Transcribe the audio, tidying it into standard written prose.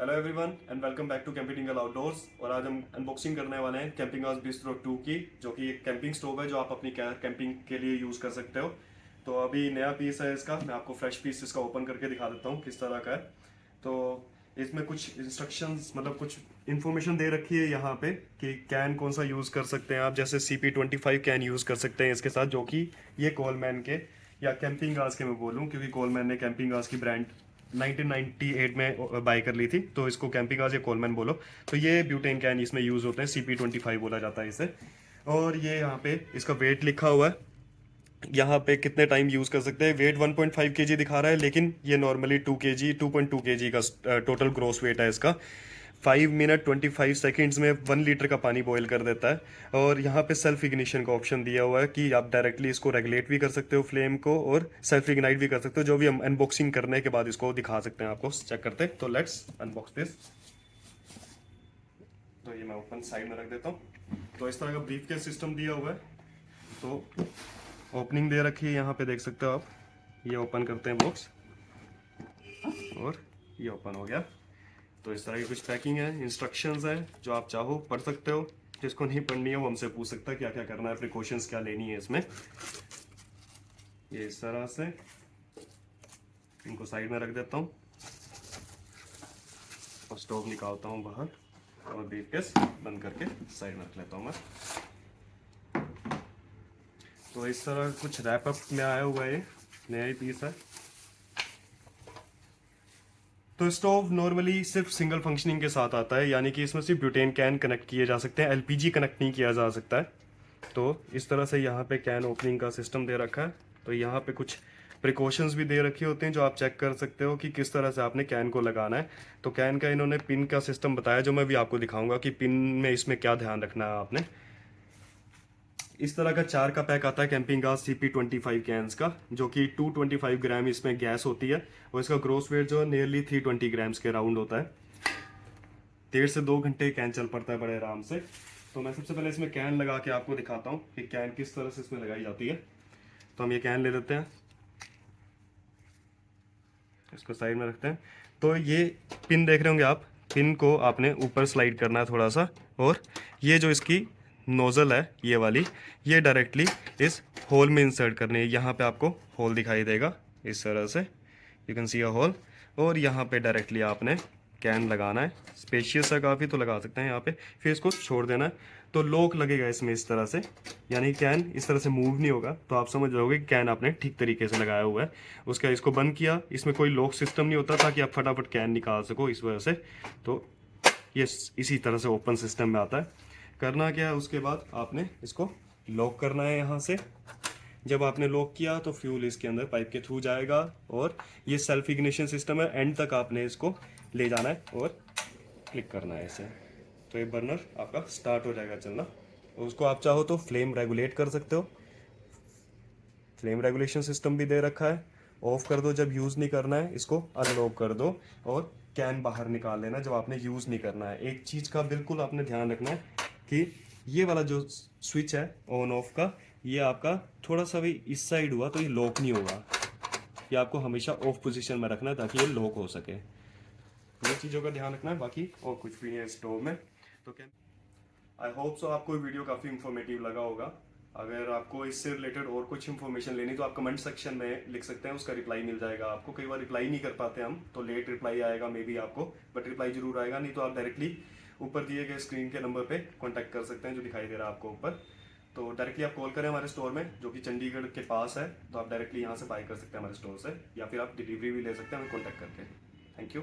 Hello everyone and welcome back to camping outdoors. और आज हम अनबॉक्सिंग करने वाले हैं कैंपिंग हाउस बिस्ट्रो 2 की, जो कि एक कैंपिंग स्टोव है जो आप अपनी कैंपिंग के लिए यूज़ कर सकते हो। तो अभी नया पीस है इसका, मैं आपको फ्रेश पीस इसका ओपन करके दिखा देता हूँ किस तरह का है। तो इसमें कुछ इंस्ट्रक्शंस मतलब कुछ इन्फॉर्मेशन दे रखी है यहाँ पे कि कैन कौन सा यूज़ कर सकते हैं आप। जैसे CP25 कैन यूज़ कर सकते हैं इसके साथ, जो कि ये कोलमैन के या कैंपिंग गाज के मैं बोलूँ, क्योंकि कोलमैन ने कैंपिंग गाज की ब्रांड 1998 में बाई कर ली थी, तो इसको कैंपिंग गाज या कोलमैन बोलो। तो ये ब्यूटेन कैन इसमें यूज़ होते हैं, CP25 बोला जाता है इसे। और ये यहाँ पे इसका वेट लिखा हुआ है, यहाँ पे कितने टाइम यूज़ कर सकते हैं। वेट 1.5 kg दिखा रहा है, लेकिन ये नॉर्मली 2.2 kg का टोटल ग्रोस वेट है इसका। 5 मिनट 25 सेकेंड्स में 1 लीटर का पानी बॉईल कर देता है। और यहाँ पे सेल्फ इग्निशन का ऑप्शन दिया हुआ है कि आप डायरेक्टली इसको रेगुलेट भी कर सकते हो फ्लेम को, और सेल्फ इग्नाइट भी कर सकते हो, जो भी हम अनबॉक्सिंग करने के बाद इसको दिखा सकते हैं आपको चेक करते। तो लेट्स अनबॉक्स दिस। तो ये मैं ओपन साइड में रख देता हूँ। तो इस तरह का ब्रीफ केस सिस्टम दिया हुआ है। तो ओपनिंग दे रखी है, यहाँ पे देख सकते हो आप। ये ओपन करते हैं बॉक्स और ये ओपन हो गया। तो इस तरह की कुछ पैकिंग है, इंस्ट्रक्शंस है, जो आप चाहो पढ़ सकते हो। जिसको नहीं पढ़नी है वो हमसे पूछ सकता है क्या क्या करना है, प्रिकॉशंस क्या लेनी है इसमें। ये इस तरह से इनको साइड में रख देता हूँ और स्टोव निकालता हूँ बाहर, और ब्रीफकेस बंद करके साइड में रख लेता हूँ मैं। तो इस तरह कुछ रैप अप में आया हुआ है, नया ही पीस है। तो स्टोव नॉर्मली सिर्फ सिंगल फंक्शनिंग के साथ आता है, यानी कि इसमें सिर्फ ब्यूटेन कैन कनेक्ट किए जा सकते हैं, LPG कनेक्ट नहीं किया जा सकता है। तो इस तरह से यहाँ पे कैन ओपनिंग का सिस्टम दे रखा है। तो यहाँ पे कुछ प्रिकॉशंस भी दे रखे होते हैं, जो आप चेक कर सकते हो कि किस तरह से आपने कैन को लगाना है। तो कैन का इन्होंने पिन का सिस्टम बताया, जो मैं भी आपको दिखाऊंगा कि पिन में इसमें क्या ध्यान रखना है आपने। इस तरह का 4 का पैक आता है कैंपिंग गाज CP25 कैंस का, जो कि 225 ग्राम इसमें गैस होती है। और इसका ग्रोस वेट जो है नियरली 320 ग्राम्स के राउंड होता है। 1.5 से 2 घंटे कैन चल पड़ता है बड़े आराम से। तो मैं सबसे पहले इसमें कैन लगा के आपको दिखाता हूँ कि कैन किस तरह से इसमें लगाई जाती है। तो हम ये कैन ले लेते हैं, इसको साइड में रखते हैं। तो ये पिन देख रहे होंगे आप, पिन को आपने ऊपर स्लाइड करना है थोड़ा सा, और ये जो इसकी नोज़ल है ये वाली, ये डायरेक्टली इस होल में इंसर्ट करनी है। यहाँ पे आपको होल दिखाई देगा इस तरह से, you can see a hole. और यहाँ पे डायरेक्टली आपने कैन लगाना है। स्पेशियस है काफ़ी, तो लगा सकते हैं यहाँ पे। फिर इसको छोड़ देना है, तो लॉक लगेगा इसमें इस तरह से, यानी कैन इस तरह से मूव नहीं होगा। तो आप समझ जाओगे कि कैन आपने ठीक तरीके से लगाया हुआ है। उसका इसको बंद किया, इसमें कोई लॉक सिस्टम नहीं होता ताकि आप फटाफट कैन निकाल सको, इस वजह से। तो ये इसी तरह से ओपन सिस्टम में आता है। करना क्या है, उसके बाद आपने इसको लॉक करना है यहाँ से। जब आपने लॉक किया तो फ्यूल इसके अंदर पाइप के थ्रू जाएगा, और ये सेल्फ इग्निशन सिस्टम है, एंड तक आपने इसको ले जाना है और क्लिक करना है ऐसे। तो ये बर्नर आपका स्टार्ट हो जाएगा चलना। और उसको आप चाहो तो फ्लेम रेगुलेट कर सकते हो, फ्लेम रेगुलेशन सिस्टम भी दे रखा है। ऑफ कर दो जब यूज़ नहीं करना है, इसको अनलॉक कर दो और कैन बाहर निकाल लेना जब आपने यूज़ नहीं करना है। एक चीज़ का बिल्कुल आपने ध्यान रखना है कि ये वाला जो स्विच है ऑन ऑफ का, ये आपका थोड़ा सा भी इस साइड हुआ तो ये लॉक नहीं होगा। ये आपको हमेशा ऑफ पोजीशन में रखना है ताकि ये लॉक हो सके। ये चीज़ों का ध्यान रखना है, बाकी और कुछ भी नहीं है स्टोव में। तो क्या, आई होप सो आपको वीडियो काफ़ी इंफॉर्मेटिव लगा होगा। अगर आपको इससे रिलेटेड और कुछ इन्फॉर्मेशन लेनी तो आप कमेंट सेक्शन में लिख सकते हैं, उसका रिप्लाई मिल जाएगा आपको। कई बार रिप्लाई नहीं कर पाते हम, तो लेट रिप्लाई आएगा मे बी आपको, बट रिप्लाई जरूर आएगा। नहीं तो आप डायरेक्टली ऊपर दिए गए स्क्रीन के नंबर पे कांटेक्ट कर सकते हैं, जो दिखाई दे रहा है आपको ऊपर। तो डायरेक्टली आप कॉल करें हमारे स्टोर में, जो कि चंडीगढ़ के पास है। तो आप डायरेक्टली यहाँ से बाय कर सकते हैं हमारे स्टोर से, या फिर आप डिलीवरी भी ले सकते हैं हमें कॉन्टैक्ट करके। Thank you.